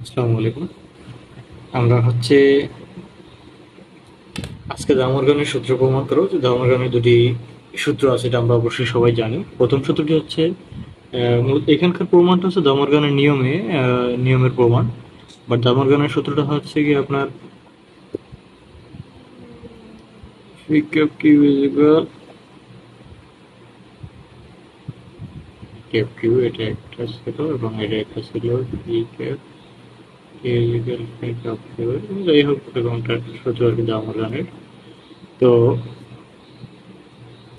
আসসালামু আলাইকুম। আমরা আজকে দামোর্গানের সূত্র প্রমাণ করব যে দামোর্গানের দুটি সূত্র আছে, এটা আমরা অবশ্যই সবাই জানি। প্রথম সূত্রটি হচ্ছে মূলত এখানকার প্রমাণটা হচ্ছে দামোর্গানের নিয়মের প্রমাণ। বাট দামোর্গানের সূত্রটা হচ্ছে কি আপনার P cap Q is equal cap Q, এটা একটা ছিল এবং এটা একটা ছিল P cap Q is equal P cap Q. যাই হোক, এরকমটা সূত্র আর কি দামোর্গানের। তো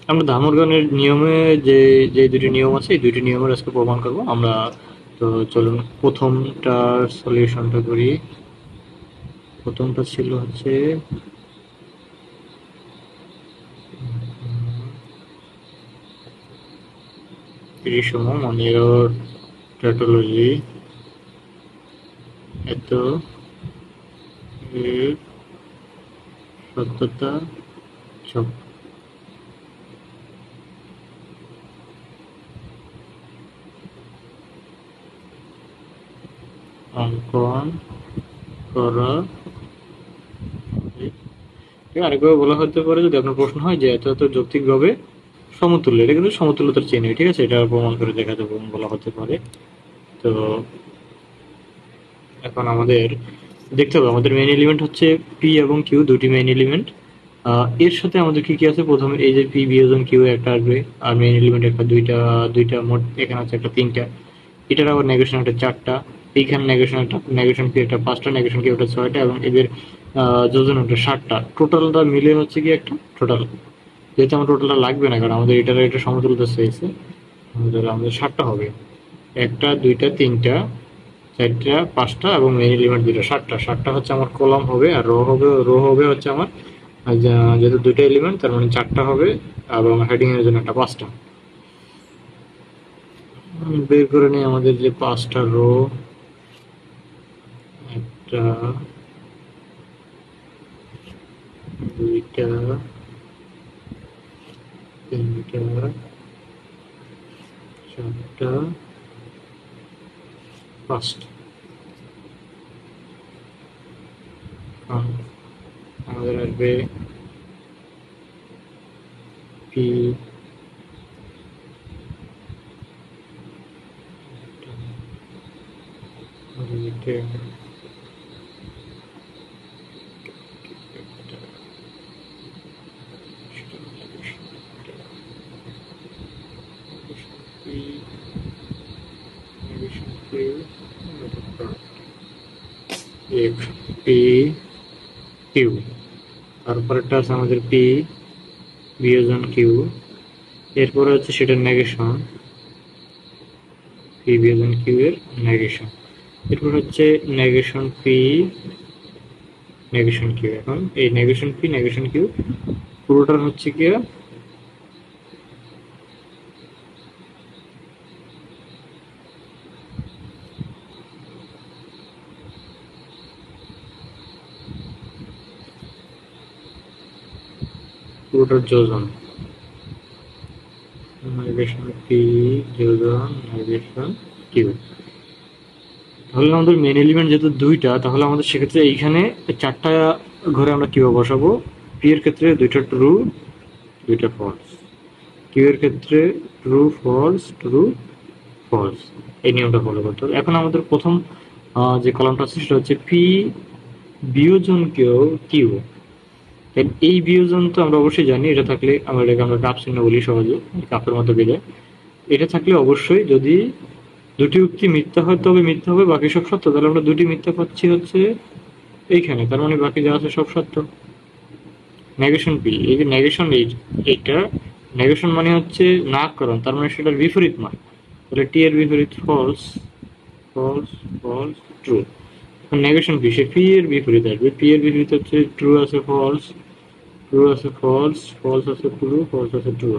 আমরা ধামরগানের নিয়মে যে যে দুটি নিয়ম আছে, এই দুটি নিয়মের আজকে প্রমাণ করব আমরা। তো চলুন প্রথমটার সলিউশনটা করি। প্রথমটা ছিল হচ্ছে ত্রিশম মনিরর ট্যাটোলজি এত এর সত্যতা চক অঙ্কন করা। আরেকভাবে বলা হতে পারে, যদি আপনার প্রশ্ন হয় যে এত এত যৌক্তিকভাবে সমতুল্য, এটা কিন্তু সমতুল্যতার চেন, ঠিক আছে, এটা প্রমাণ করে দেখাতে বলা হতে পারে। তো এখন আমাদের দেখতে হবে, আমাদের মেইন এলিমেন্ট হচ্ছে পি এবং কিউ, দুটি মেইন এলিমেন্ট। এর সাথে আমাদের কি কি আছে, প্রথমে এই যে পি বিয়োজন কিউ একটা আসবে, আর মেইন এলিমেন্ট একটা দুইটা দুইটা মোট এখানে আছে একটা তিনটা, এটার আবার নেগেশন একটা চারটা, এইখানে নেগেশন পি একটা পাঁচটা, নেগেশন কিউ একটা ছয়টা, এবং এদের যোজন একটা সাতটা। টোটালটা মিলে হচ্ছে কি একটা টোটাল। যেহেতু আমার টোটালটা লাগবে না, কারণ আমাদের এটা সমতুল্য চাইছে, আমাদের সাতটা হবে। একটা দুইটা তিনটা চারটা পাঁচটা এবং মেইন এলিমেন্ট দুটো, সাতটা। সাতটা হচ্ছে আমার কলাম হবে, আর রো হবে হচ্ছে আমার যেহেতু দুটো এলিমেন্ট তার মানে চারটা হবে, এবং হেডিং এর জন্য একটা পাঁচটা। বের করে নিই আমাদের যে পাঁচটা রো, একটা দুইটা তিনটা চারটা পাঁচটা। আমাদের আসবে পি এফ পি কিউ, তারপরেরটা আছে আমাদের পি বিয়োজন কিউ, এরপরে হচ্ছে সেটার নেগেশন, পি বিয়োজন কিউ এর নেগেশন, এরপর হচ্ছে নেগেশন পি নেগেশন কিউ। এখন এই নেগেশন পি নেগেশন কিউ পুরোটার হচ্ছে কি পুরোটার যোজন, নেগেশন পি যোজন নেগেশন কিউ। তাহলে আমাদের মেন এলিমেন্ট যেহেতু দুইটা, তাহলে আমাদের সেক্ষেত্রে এইখানে চারটা ঘরে আমরা কিভাবে বসাবো। পি এর ক্ষেত্রে দুইটা ট্রু দুইটা ফলস, কিউ এর ক্ষেত্রে ট্রু ফলস ট্রু ফলস, এই নিয়মটা ফলো করতে হবে। এখন আমাদের প্রথম যে কলামটা আছে সেটা হচ্ছে পি বিয়োজন কিউ। এই বিয়োজন তো আমরা অবশ্যই জানি, এটা থাকলে আমরা কাপ চিহ্ন বলি সহজে, কাপের মতো বেজে। এটা থাকলে অবশ্যই যদি দুটি উক্তি মিথ্যা হয় তবে মিথ্যা হবে, বাকি সব সত্য। তাহলে আমরা দুটি মিথ্যা পাচ্ছি হচ্ছে এইখানে, তার মানে বাকি যা আছে সব সত্য। নেগেশন পি, এই যে নেগেশন, এইটা নেগেশন মানে হচ্ছে নাকরণ, তার মানে সেটার বিপরীত মান। তাহলে টি এর বিপরীত ফলস, ফলস ফলস ট্রু। এখন নেগেশন পি, সে পি এর বিপরীত আসবে, পি এর বিপরীত হচ্ছে ট্রু আছে ফলস, ট্রু আছে ফলস, ফলস আছে ট্রু, ফলস আছে ট্রু।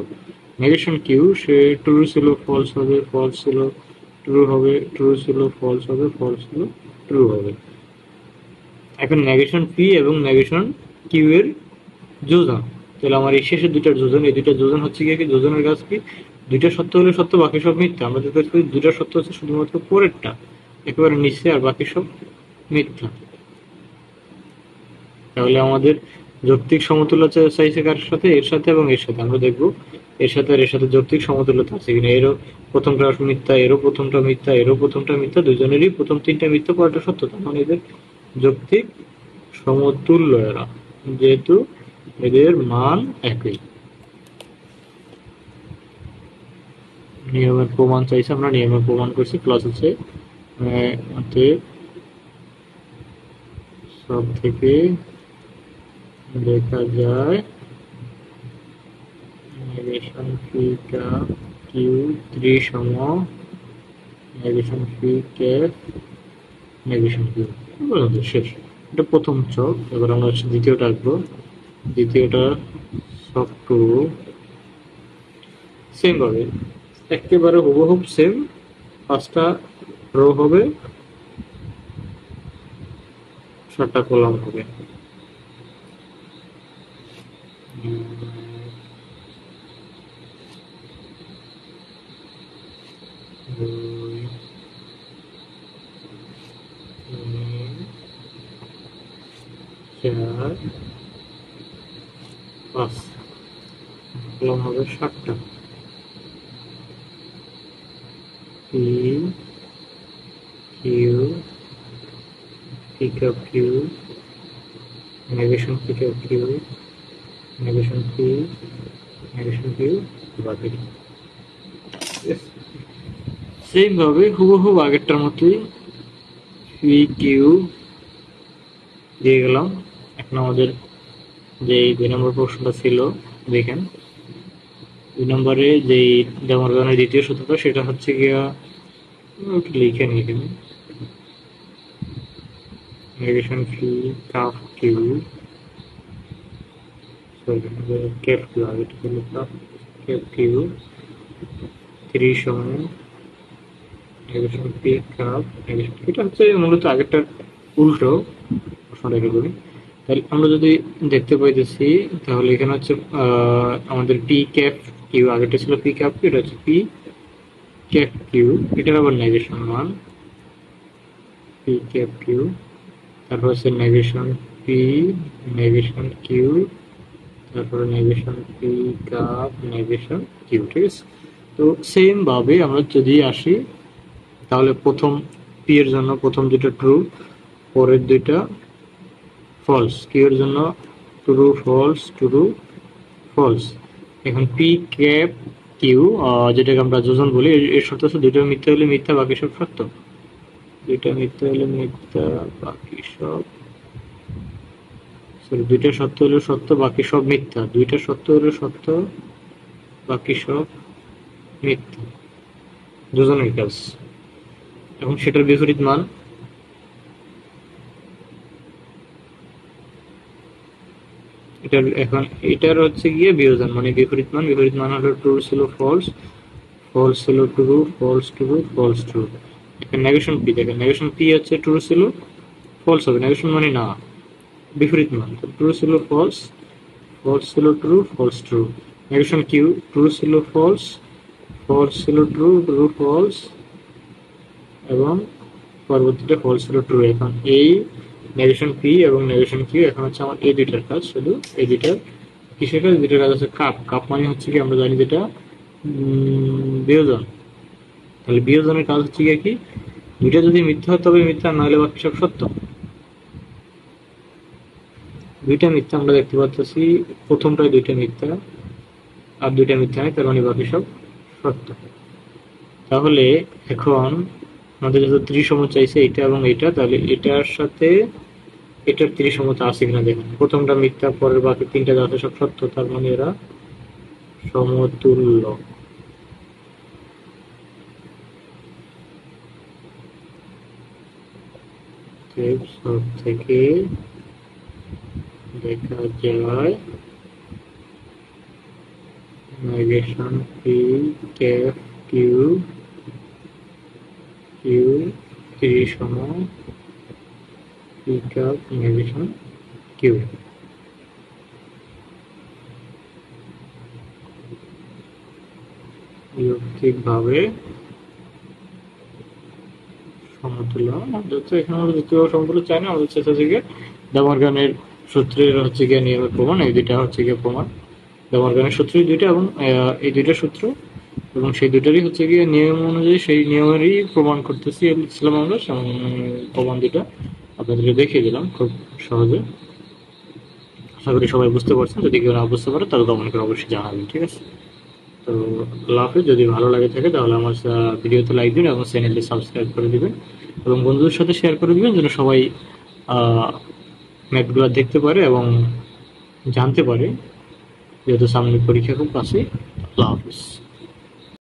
নেগেশন কিউ, সে ট্রু ছিল ফলস হবে, ফলস ছিল ট্রু হবে, ট্রু ছিল ফলস হবে, ফলস ছিল ট্রু হবে। এখন নেগেশন পি এবং নেগেশন কিউ এর যোজন, তাহলে আমার এই শেষের দুইটার যোজন, এই দুইটার যোজন হচ্ছে কি, যোজনের কাজ কি, দুইটা সত্য হলে সত্য, বাকি সব মিথ্যা। আমরা যেটা করি দুইটা সত্য হচ্ছে শুধুমাত্র পরেরটা, একেবারে নিচে, আর বাকি সব মিথ্যা। তাহলে আমাদের যৌক্তিক সমতুল্যতা চাইছে কার সাথে? এর সাথে এবং এর সাথে। আমরা দেখবো এর সাথে আর এর সাথে যৌক্তিক সমতুল্যতা আছে কিনা। এরও প্রথমটা মিথ্যা, এরও প্রথমটা মিথ্যা, এরও প্রথমটা মিথ্যা, দুজনেরই প্রথম তিনটা মিথ্যা, পরেরটা সত্য। তার মানে এদের যৌক্তিক সমতুল্য এরা, যেহেতু এদের মান একই। নিয়মের প্রমাণ চাইছে, আমরা নিয়মের প্রমাণ করছি। প্লাস হচ্ছে সব থেকে দেখা যায় নেগেশন ফি ক্যাপ কিউ ত্রিসম নেগেশন ফি ক্যাপ নেগেশন কিউ। শেষ। এটা প্রথম চক। এবার আমরা হচ্ছে দ্বিতীয়টা আঁকবো। দ্বিতীয়টা সব টু সেম ভাবে, একেবারে হুবহুব সেম। পাঁচটা রো হবে, 7টা কলাম হবে। দুই, তিন, চার, 5 কলাম হবে 7টা। পি কিউ পিক আপ কিউ নেগেশন পিক আপ Q negation P negation Q বাকি। সেম ভাবে হুবহুব আগেরটার মতোই পি কিউ দিয়ে গেলাম। এখন আমাদের যে 2 নম্বর প্রশ্নটা ছিল, দেখেন 2 নম্বরে যে ডেমোরগানের দ্বিতীয় সূত্রটা, সেটা হচ্ছে গিয়া লিখে নিই এখানে, নেগেশন ফি কাফ কিউ কেফ কিউ, আগেটা ছিল কাফ কেফ কিউ 3 সমান নেগেশন পি কাপ নেগেশন। এটা হচ্ছে মূলত আগেরটার উল্টো। প্রশ্নটা রেখে করি। তাহলে আমরা যদি দেখতে পাইতেছি, তাহলে এখানে হচ্ছে আমাদের পি ক্যাপ কিউ, আগেরটা ছিল পি ক্যাপ কিউ, এটা হচ্ছে পি ক্যাপ কিউ। এটার আবার নেগেশন মান পি ক্যাপ কিউ, তারপর হচ্ছে নেগেশন পি নেগেশন কিউ, তারপরে negation P cap negation Q. ঠিক আছে। তো সেম ভাবে আমরা যদি আসি, তাহলে প্রথম পি এর জন্য প্রথম দুটো ট্রু, পরের দুইটা ফলস। কিউ এর জন্য ট্রু ফলস ট্রু ফলস। এখন পি ক্যাপ কিউ, যেটাকে আমরা যোজন বলি, এর শর্ত হচ্ছে দুইটা মিথ্যা হলে মিথ্যা, বাকি সব সত্য। দুইটা মিথ্যা হলে মিথ্যা, বাকি সব সরি, দুইটা সত্য হলে সত্য, বাকি সব মিথ্যা। দুইটা সত্য হলে সত্য, বাকি সব মিথ্যা। যোজনের কাজ। এখন সেটার বিপরীত মান, এটার এখন এটার হচ্ছে গিয়ে বিয়োজন, মানে বিপরীত মান। বিপরীত মান হলো ট্রু ছিল ফলস, ফলস ছিল true, false true, false true. এখন নেগেশন পি দেখেন, নেগেশন পি হচ্ছে ট্রু ছিল ফলস হবে, নেগেশন মানে না, বিপরীত মান। ট্রু ছিল ফলস, ফলস ছিল true, false true. Negation Q true ছিল ফলস, ফলস ছিল ট্রু, ট্রু ফলস, এবং পরবর্তীটা ফলস ছিল ট্রু। এখন এই নেগেশন পি এবং নেগেশন কিউ এখন হচ্ছে আমার এই দুইটার কাজ, শুধু এই দুইটার কিসের কাজ? দুইটার কাজ হচ্ছে কাপ। কাপ মানে হচ্ছে কি, আমরা জানি যেটা বিয়োজন। তাহলে বিয়োজনের কাজ হচ্ছে গিয়ে কি, দুইটা যদি মিথ্যা হয় তবে মিথ্যা, নাহলে বাকি সব সত্য। দুইটা মিথ্যা আমরা দেখতে পাচ্ছি, প্রথমটায় দুইটা মিথ্যা, আর দুইটা মিথ্যা নেই, তার মানে বাকি সব সত্য। তাহলে এখন আমাদের যেহেতু ত্রিসম চাইছে এটা এবং এটা, তাহলে এটার সাথে এটার ত্রিসমতা আছে কিনা দেখুন। প্রথমটা মিথ্যা, পরের বাকি তিনটা যা আছে সব সত্য, তার মানে এরা সমতুল্য। সব থেকে দেখা যায় negation P cap Q Q ত্রিসম পি ক্যাপ নেগেশন কিউ। যৌক্তিকভাবে সমতুল্য, আমাদের তো এখানে আমাদের দ্বিতীয় সমতুল্য চাই না, আমাদের হচ্ছে গিয়ে দামার্গানের সূত্রের হচ্ছে গিয়ে নিয়মের প্রমাণ, এই দুইটা হচ্ছে গিয়ে প্রমাণ। দামার্গানের সূত্রই দুইটা, এবং এই দুইটা সূত্র এবং সেই দুইটারই হচ্ছে গিয়ে নিয়ম অনুযায়ী সেই নিয়মেরই প্রমাণ করতেছি ইসলাম আমরা, প্রমাণ দুটা আপনাদেরকে দেখিয়ে দিলাম খুব সহজে। আশা করি সবাই বুঝতে পারছেন, যদি কেউ না বুঝতে পারে তাহলে কমেন্ট করে অবশ্যই জানাবেন, ঠিক আছে? তো আল্লাহ হাফিজ। যদি ভালো লাগে থাকে তাহলে আমার ভিডিওতে লাইক দিন এবং চ্যানেলটি সাবস্ক্রাইব করে দিবেন এবং বন্ধুদের সাথে শেয়ার করে দিবেন, যেন সবাই ম্যাথগুলো দেখতে পারে এবং জানতে পারে, যেহেতু সামনে পরীক্ষা খুব কাছে। আল্লাহ হাফিজ।